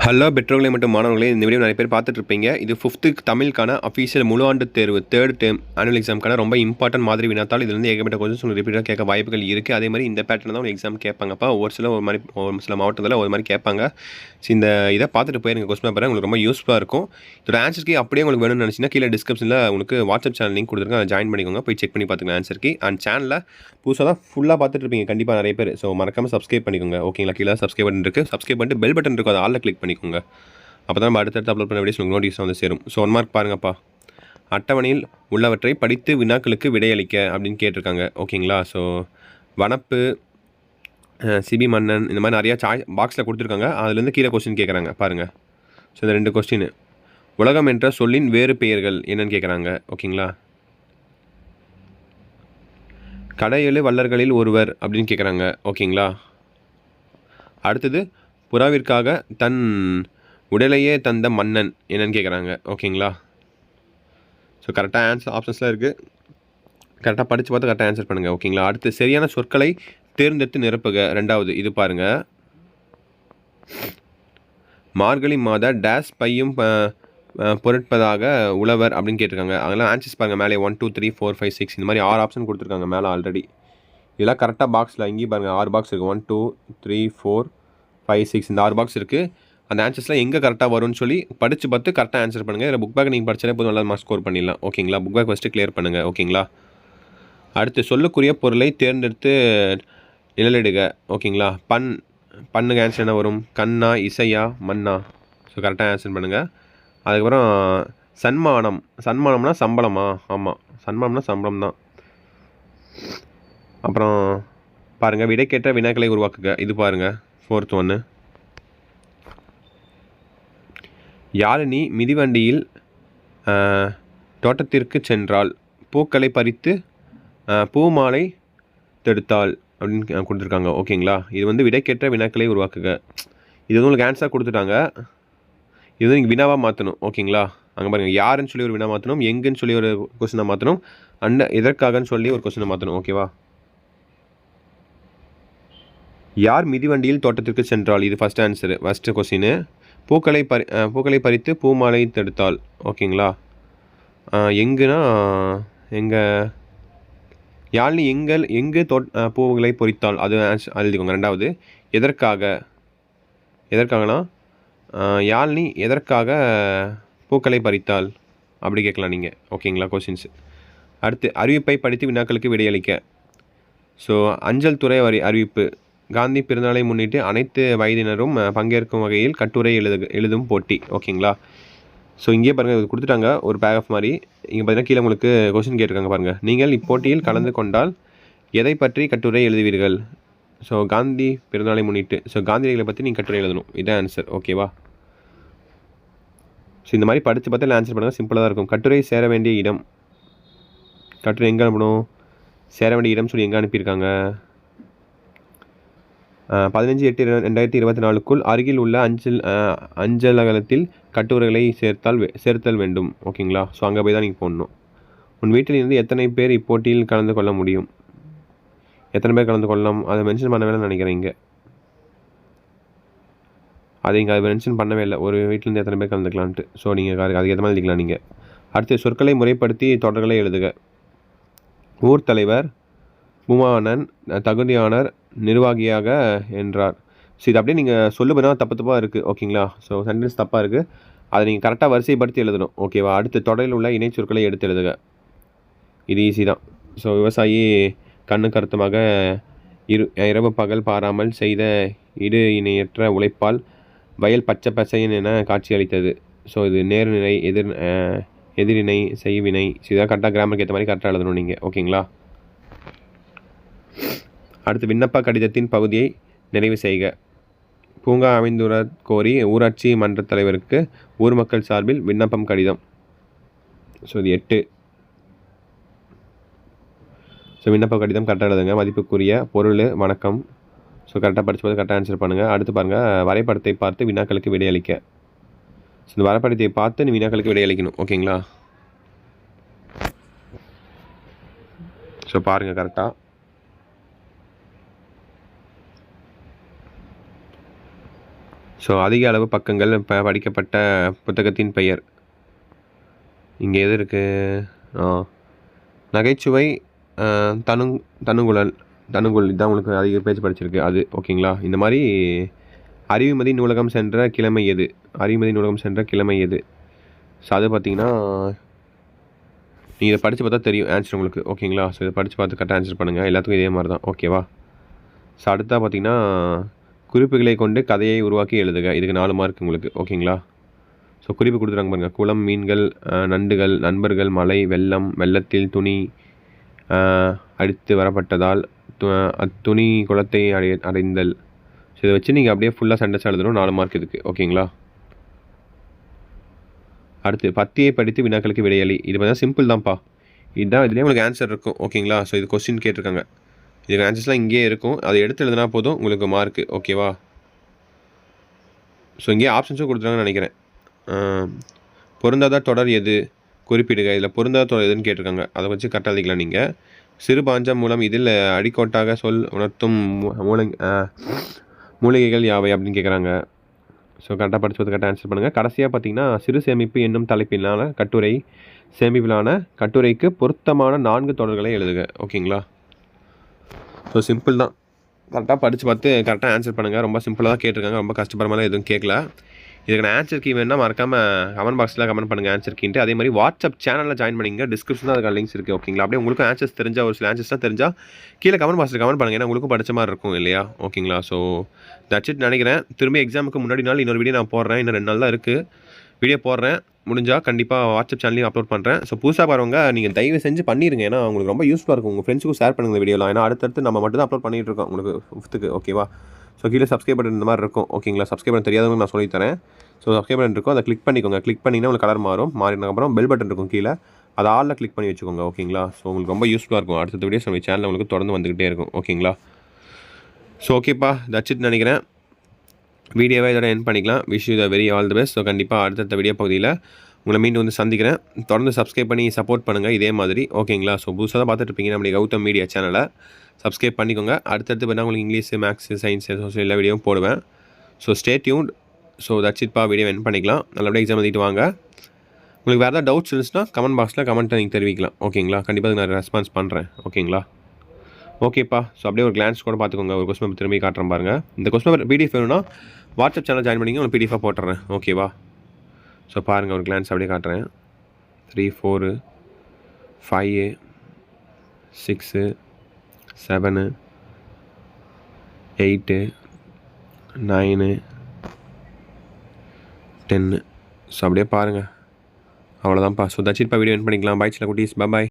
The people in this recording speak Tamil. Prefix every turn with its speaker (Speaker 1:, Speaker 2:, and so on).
Speaker 1: ஹலோ பெற்றோர்களே மற்றும் மாணவர்களே, இந்த வீடியோ நிறைய பேர் பார்த்துட்டு இருப்பீங்க. இது 5th தமிழுக்கான அஃபீஷியல் முழு ஆண்டு தேர்வு 3rd டேர்ம் ஆனுவல் எக்ஸாமுக்கான ரொம்ப இம்பார்ட்டன்ட் மாதிரி வினாத்தாள். இதுலேருந்து ஏகப்பட்ட கொஸ்டின்ஸ் உங்களுக்கு ரிப்பீட்டாக கேட்க வாய்ப்புகள் இருக்குது. அதே மாதிரி இந்த பேட்டர்ன் தான் ஒரு எக்ஸாம் கேட்பாங்கப்பா. ஒரு சில மாவட்டத்தில் ஒரு மாதிரி கேட்பாங்க. ஸோ இந்த இதை பார்த்துட்டு போயிருங்க கொஸ்டின் பேப்பரை, உங்களுக்கு ரொம்ப யூஸ்ஃபுல்லாக இருக்கும். இதோட ஆன்சர்ஸ்க்கு அப்படியே உங்களுக்கு வேணும்னு நினச்சிங்கன்னா கீழே டிஸ்கிரிப்ஷனில் உங்களுக்கு வாட்ஸ்அப் சேனல் லிங்க் கொடுத்துருக்கேன். அதை ஜாயின் பண்ணிக்கோங்க, போய் செக் பண்ணி பார்த்துக்கலாம் ஆன்சருக்கு. அண்ட் சேனலில் புதுசாக தான் ஃபுல்லாக பார்த்துட்டு இருப்பீங்க கண்டிப்பாக நிறைய பேர். ஸோ மறக்காமல் சப்ஸ்கிரைப் பண்ணிக்கோங்க. ஓகேங்களா? கீழே சப்ஸ்கிரைப் பட்டன் இருக்குது, சப்ஸ்கிரைப் பண்ணிட்டு பெல் பட்டன் இருக்கும், அதை ஆளில் கிளிக் பண்ணிக்கோங்க. அப்போ தான் நம்ம அடுத்தடுத்து அப்லோட் பண்ண வீடியோஸ் உங்களுக்கு நோட்டீஸ் வந்து சேரும். ஸோ 1 மார்க் பாருங்கப்பா. அட்டவணையில் உள்ளவற்றை படித்து வினாக்களுக்கு விடையளிக்க அப்படின்னு கேட்டிருக்காங்க. ஓகேங்களா? ஸோ வனப்பு, சிபி மன்னன், இந்த மாதிரி நிறையா பாக்ஸில் கொடுத்துருக்காங்க. அதுலேருந்து கீழே கொஸ்டின் கேட்குறாங்க பாருங்கள். ஸோ இந்த 2 கொஸ்டின். உலகம் என்ற சொல்லின் வேறு பெயர்கள் என்னன்னு கேட்குறாங்க. ஓகேங்களா? கடையெழு வள்ளல்களில் ஒருவர் அப்படின்னு கேட்குறாங்க. ஓகேங்களா? அடுத்தது, புறாவிற்காக தன் உடலையே தந்த மன்னன் என்னன்னு கேட்குறாங்க. ஓகேங்களா? ஸோ கரெக்டாக ஆன்சர் ஆப்ஷன்ஸில் இருக்குது. கரெக்டாக படித்து பார்த்து கரெக்டாக ஆன்சர் பண்ணுங்கள். ஓகேங்களா? அடுத்து, சரியான சொற்களை தேர்ந்தெடுத்து நிரப்புக. 2வது இது பாருங்கள். மார்கழி மாத டேஸ் பையும் பொருட்பதாக உழவர் அப்படின்னு கேட்டிருக்காங்க. அதெல்லாம் ஆன்சர்ஸ் பாருங்கள். மேலே 1 2 3 4 5 6 இந்த மாதிரி 6 ஆப்ஷன் கொடுத்துருக்காங்க மேலே ஆல்ரெடி. இதெல்லாம் கரெக்டாக பாக்ஸில் இங்கேயும் பாருங்கள் 6 பாக்ஸ் இருக்குது. 1 2 3 4 5 6 இந்த 6 பாக்ஸ் இருக்குது. அந்த ஆன்சர்ஸ்லாம் எங்கே கரெக்டாக வரும்னு சொல்லி படித்து பார்த்து கரெக்டாக ஆன்சர் பண்ணுங்கள். இதில் புக் பேக் நீங்கள் படித்தாலே போதும், நல்லா மார்க் ஸ்கோர் பண்ணிடலாம். ஓகேங்களா? புக் பேக் ஃபஸ்ட்டு கிளியர் பண்ணுங்கள். ஓகேங்களா? அடுத்து, சொல்லுக்குரிய பொருளை தேர்ந்தெடுத்து நிழலிடுக. ஓகேங்களா? பண்ணுங்க ஆன்சர் என்ன வரும்? கண்ணா, இசையா, மண்ணா? ஸோ கரெக்டாக ஆன்சர் பண்ணுங்கள். அதுக்கப்புறம் சன்மானம்னா சம்பளமா? ஆமாம், சன்மானம்னா சம்பளம் தான். அப்புறம் பாருங்கள், விடைக்கேற்ற வினாக்களை உருவாக்குக. இது பாருங்கள் 4th ஒன்று. யாழினி மிதிவண்டியில் தோட்டத்திற்கு சென்றால் பூக்களை பறித்து பூமாலை தொடுத்தாள் அப்படின்னு கொடுத்துருக்காங்க. ஓகேங்களா? இது வந்து விடைக்கேற்ற வினாக்களை உருவாக்குக. இது வந்து உங்களுக்கு ஆன்சராக கொடுத்துட்டாங்க. இது வந்து நீங்கள் வினாவாக மாற்றணும். ஓகேங்களா? அங்கே பாருங்கள், யாருன்னு சொல்லி ஒரு வினா மாற்றணும், எங்குன்னு சொல்லி ஒரு கொஸ்டினை மாற்றணும், எதற்காகன்னு சொல்லி ஒரு கொஸ்டினை மாற்றணும். ஓகேவா? யார் மிதிவண்டியில் தோட்டத்திற்கு சென்றால், இது ஃபஸ்ட் ஆன்சரு, ஃபஸ்ட்டு கொஸ்டின். பூக்களை பறித்து பூமாலை தடுத்தாள். ஓகேங்களா? எங்குனா எங்கள் யாழினி எங்கு பூவுகளை பொறித்தாள், அது எழுதிக்கோங்க. 2வது, எதற்காகனா யாழினி எதற்காக பூக்களை பறித்தாள் அப்படி கேட்கலாம் நீங்கள். ஓகேங்களா? கொஸ்டின்ஸு. அடுத்து, அறிவிப்பை படித்து வினாக்களுக்கு விடையளிக்க. ஸோ அஞ்சல் துறை அறிவிப்பு. காந்தி பிறந்தநாளை முன்னிட்டு அனைத்து வயதினரும் பங்கேற்கும் வகையில் கட்டுரை எழுதும் போட்டி. ஓகேங்களா? ஸோ இங்கே பாருங்கள், இது கொடுத்துட்டாங்க ஒரு பேராகிராஃப் மாதிரி. இங்கே பார்த்தீங்கன்னா கீழே உங்களுக்கு கொஸ்டின் கேட்டிருக்காங்க பாருங்கள். நீங்கள் இப்போட்டியில் கலந்து கொண்டால் எதை பற்றி கட்டுரை எழுதுவீர்கள்? ஸோ காந்தி பிறந்தநாளை முன்னிட்டு. ஸோ காந்தியடிகளை பற்றி நீங்கள் கட்டுரை எழுதணும். இதான் ஆன்சர். ஓகேவா? ஸோ இந்த மாதிரி படித்து பார்த்து ஆன்சர் பண்ணுங்கள். சிம்பிளாக தான் இருக்கும். கட்டுரை சேர வேண்டிய இடம். கட்டுரை எங்கே அனுப்பணும்? சேர வேண்டிய இடம் சொல்லி எங்கே அனுப்பியிருக்காங்க? 15/8/2024க்குள் அருகில் உள்ள அஞ்சலகத்தில் கட்டுரைகளை சேர்த்தல் வேண்டும். ஓகேங்களா? ஸோ அங்கே போய் தான் நீங்கள் போடணும். உன் வீட்டில் இருந்து எத்தனை பேர் இப்போட்டியில் கலந்து கொள்ள முடியும்? எத்தனை பேர் கலந்து கொள்ளலாம் அதை மென்ஷன் பண்ண வேணும்னு நினைக்கிறேன். இங்கே அதை இங்கே அதை மென்ஷன் பண்ணவே இல்லை, ஒரு வீட்டிலேருந்து எத்தனை பேர் கலந்துக்கலான்ட்டு. ஸோ நீங்கள் அதுக்கு ஏற்ற மாதிரி எழுதிக்கலாம் நீங்கள். அடுத்து, சொற்களை முறைப்படுத்தி தொடர்களை எழுதுக. ஊர் தலைவர் பூமானன் தகுதியானர் நிர்வாகியாக என்றார். ஸோ இது அப்படியே நீங்கள் சொல்லுபோது தப்பாக இருக்குது. ஓகேங்களா? ஸோ சென்டென்ஸ் தப்பாக இருக்குது, அதை நீங்கள் கரெக்டாக வரிசைப்படுத்தி எழுதணும். ஓகேவா? அடுத்து, தொடரில் உள்ள இணை சொற்களை எடுத்து எழுதுக. இது ஈஸி தான். ஸோ விவசாயி கண்ணு கருத்துமாக இரவு பகல் பாராமல் செய்த இடு இணையற்ற உழைப்பால் வயல் பச்சை பசையன் என காட்சியளித்தது. ஸோ இது நேர்நிலை, எதிரிணை, செய்வினை. ஸோ இதான் கரெக்டாக கிராமருக்கு ஏற்ற மாதிரி கரெக்டாக எழுதணும் நீங்கள். ஓகேங்களா? அடுத்து, விண்ணப்ப கடிதத்தின் பகுதியை நிறைவு செய்க. பூங்கா அமைந்துள்ள கோரி ஊராட்சி மன்ற தலைவருக்கு ஊர் மக்கள் சார்பில் விண்ணப்பம் கடிதம். ஸோ இது 8. ஸோ விண்ணப்ப கடிதம் கரெக்டாக எழுதுங்க. மதிப்புக்குரிய பொருள் வணக்கம். ஸோ கரெக்டாக படித்து பார்த்து கரெக்டாக ஆன்சர் பண்ணுங்கள். அடுத்து பாருங்கள், வரைபடத்தை பார்த்து வினாக்களுக்கு விடையளிக்க. ஸோ இந்த வரைபடத்தை பார்த்து நீ வினாக்களுக்கு விடையளிக்கணும். ஓகேங்களா? ஸோ பாருங்கள் கரெக்டாக. ஸோ அதிக அளவு பக்கங்கள் படிக்கப்பட்ட புத்தகத்தின் பெயர் இங்கே எது இருக்குது? நகைச்சுவை தனுங்குழல் இதுதான் உங்களுக்கு அதிக பேஜ் படிச்சிருக்கு அது. ஓகேங்களா? இந்த மாதிரி அறிவுமதி நூலகம் சென்ற கிழமை எது? அறிவுமதி நூலகம் சென்ற கிழமை எது? ஸோ அது பார்த்தீங்கன்னா நீங்கள் இதை படித்து பார்த்தா தெரியும் ஆன்சர் உங்களுக்கு. ஓகேங்களா? ஸோ இதை படித்து பார்த்து கரெக்டாக ஆன்சர் பண்ணுங்கள். எல்லாத்துக்கும் இதே மாதிரி தான். ஓகேவா? ஸோ அடுத்தா பார்த்தீங்கன்னா குறிப்புகளை கொண்டு கதையை உருவாக்கி எழுதுக. இதுக்கு 4 மார்க் உங்களுக்கு. ஓகேங்களா? ஸோ குறிப்பு கொடுத்துறாங்க பாருங்கள். குளம், மீன்கள், நண்டுகள், நண்பர்கள், மலை, வெள்ளம், வெள்ளத்தில் துணி அடித்து வரப்பட்டதால் அத்துணி குளத்தை அடைந்தல். ஸோ இதை வச்சு நீங்கள் அப்படியே ஃபுல்லாக சென்டென்ஸ் எழுதணும். 4 மார்க் இதுக்கு. ஓகேங்களா? அடுத்து பத்தியை படித்து வினாக்களுக்கு விடையளி. இது பார்த்தா சிம்பிள் தான்ப்பா. இதுதான் இதுலேயே உங்களுக்கு ஆன்சர் இருக்கும். ஓகேங்களா? ஸோ இது கொஸ்டின் கேட்டிருக்காங்க. இதுக்கு ஆன்சர்ஸ்லாம் இங்கேயே இருக்கும். அதை எடுத்து எழுதினா போதும் உங்களுக்கு மார்க்கு. ஓகேவா? ஸோ இங்கேயே ஆப்ஷன்ஸும் கொடுத்துருக்காங்கன்னு நினைக்கிறேன். பொருந்தாத தொடர் எது? குறிப்பிடுக. இதில் பொருந்தாத தொடர் எதுன்னு கேட்டிருக்காங்க. அதை வச்சு கரெக்டாக எழுதிக்கலாம் நீங்கள். சிறு பாஞ்சம் மூலம் இதில் அடிக்கோட்டாக சொல் உணர்த்தும் மூலிகைகள் யாவை அப்படின்னு கேட்குறாங்க. ஸோ கரெக்டாக படித்து கரெக்டாக ஆன்சர் பண்ணுங்கள். கடைசியாக பார்த்தீங்கன்னா சிறு சேமிப்பு என்னும் தலைப்பிலான சேமிப்பிலான கட்டுரைக்கு பொருத்தமான 4 தொடர்களை எழுதுக. ஓகேங்களா? ஸோ சிம்பிள் தான். கரெக்டாக படித்து பார்த்து கரெக்டாக ஆன்சர் பண்ணுங்கள். ரொம்ப சிம்பிளாக தான் கேட்டிருக்காங்க. ரொம்ப கஷ்டப்படுறமாதிரி எதுவும் கேட்கல. இதுக்கு நான் ஆன்சர் கீ வேணுன்னா மறக்காமல் கமெண்ட் பாக்ஸில் கமெண்ட் பண்ணுங்கள் ஆன்சர் கீன்ட்டு. அதே மாதிரி வாட்ஸ்அப் சேனலில் ஜாயின் பண்ணிங்க. டிஸ்கிரிப்ஷன் தான் அதுக்கு லிங்க்ஸ் இருக்குது. ஓகேங்களா? அப்படியே உங்களுக்கும் ஆன்சர்ஸ் தெரிஞ்சால் ஒரு சில ஆன்சர்ஸ்லாம் தெரிஞ்சால் கீழே கமெண்ட் பாக்ஸில் கமெண்ட் பண்ணுங்கள். ஏன்னா உங்களுக்கும் படித்த மாதிரி இருக்கும் இல்லையா? ஓகேங்களா? ஸோ தட்ஸ் இட் நினைக்கிறேன். திரும்பி எக்ஸாமுக்கு முன்னாடி நாள் இன்னொரு வீடியோ நான் போடுறேன். இன்னும் 2 நாள் தான் இருக்குது. வீடியோ போடுறேன். முடிஞ்சால் கண்டிப்பாக வாட்ஸ்அப் சேனலையும் அப்லோட் பண்ணுறேன். ஸோ புதுசாக பாருங்க நீங்கள் தயவு செஞ்சு பண்ணிடுங்க. ஏன்னா உங்களுக்கு ரொம்ப யூஸ்ஃபுல்லாக இருக்கும். உங்கள் ஃப்ரெண்ட்ஸுக்கும் ஷேர் பண்ணுங்கள் வீடியோலாம். ஏன்னா அடுத்தடுத்து நம்ம மட்டும் தான் அப்லோட் பண்ணிகிட்டு இருக்கோம் உங்களுக்கு 5th. ஓகேவா? ஸோ கீழே சப்ஸ்கிரைப் பட்டன் இந்த மாதிரி இருக்கும். ஓகேங்களா? சப்ஸ்கிரைப் பண்ண தெரியாதவங்க நான் சொல்லித்தரேன். ஸோ சப்ஸ்கிரைப் பட்டன் இருக்கும். அதை கிளிக் பண்ணிக்கோங்க. கிளிக் பண்ணிங்கன்னா உங்களுக்கு கலர் மாறினதுக்கப்புறம் பெல் பட்டன் இருக்கும் கீழே. அதை ஆலில் கிளிக் பண்ணி வச்சுக்கோங்க. ஓகேங்களா? ஸோ உங்களுக்கு ரொம்ப யூஸ்ஃபுல்லாக இருக்கும். அடுத்த வீடியோஸ் நம்ம சேனலில் உங்களுக்கு தொடர்ந்து வந்துக்கிட்டே இருக்கும். ஓகேங்களா? ஸோ ஓகேப்பா, தட்ஸ் இட் நினைக்கிறேன். வீடியோவை இதோட எண்ட் பண்ணிக்கலாம். Wish you the very all the best. So கண்டிப்பாக அடுத்தடுத்த வீடியோ பகுதியில் உங்களை மீண்டும் வந்து சந்திக்கிறேன். தொடர்ந்து சப்ஸ்கிரைப் பண்ணி சப்போர்ட் பண்ணுங்கள் இதே மாதிரி. ஓகேங்களா? ஸோ புதுசாக தான் பார்த்துட்டு இருப்பீங்க நம்மளுடைய கௌதம் மீடியா சேனலை. சப்ஸ்கிரைப் பண்ணிக்கோங்க. அடுத்தடுத்து பார்த்தா உங்களுக்கு இங்கிலீஷ், மேக்ஸ், சயின்ஸ், சோஷியல் எல்லா வீடியோவும் போடுவேன். So stay tuned. So that's இட்ப்பா. வீடியோ எண்ட் பண்ணிக்கலாம். நல்லபடியாக எக்ஸாம் எழுதிட்டு வாங்க. உங்களுக்கு வேறு ஏதாவது டவுட்ஸ் இருந்துச்சுன்னா கமெண்ட் பாக்ஸில் கமெண்ட்டை நீங்கள் தெரிவிக்கலாம். ஓகேங்களா? கண்டிப்பாக நான் ரெஸ்பான்ஸ் பண்ணுறேன். ஓகேங்களா? ஓகேப்பா. ஸோ அப்படியே ஒரு கிளான்ஸ் கூட பார்த்துக்கோங்க. ஒரு கொஸ்டின் பேப்பர் திரும்பி காட்டுறேன் பாருங்கள். இந்த கொஸ்டின் பேப்பர் பிடிஎஃப் வேணும்னா வாட்ஸ்அப் சேனல் ஜாயின் பண்ணிங்க. உங்களுக்கு பிடிஎஃபாக போட்டுறேன். ஓகேவா? ஸோ பாருங்கள், ஒரு கிளான்ஸ் அப்படியே காட்டுறேன். 3, 4, 5, 6, 7, 8, 9, 10. ஸோ அப்படியே பாருங்கள். அவ்வளோதான்ப்பா. ஸோ தட்ஸ் இட்ப்பா. வீடியோ எண்ட் பண்ணிக்கலாம். பாய் சில குட்டீஸ். பாய்.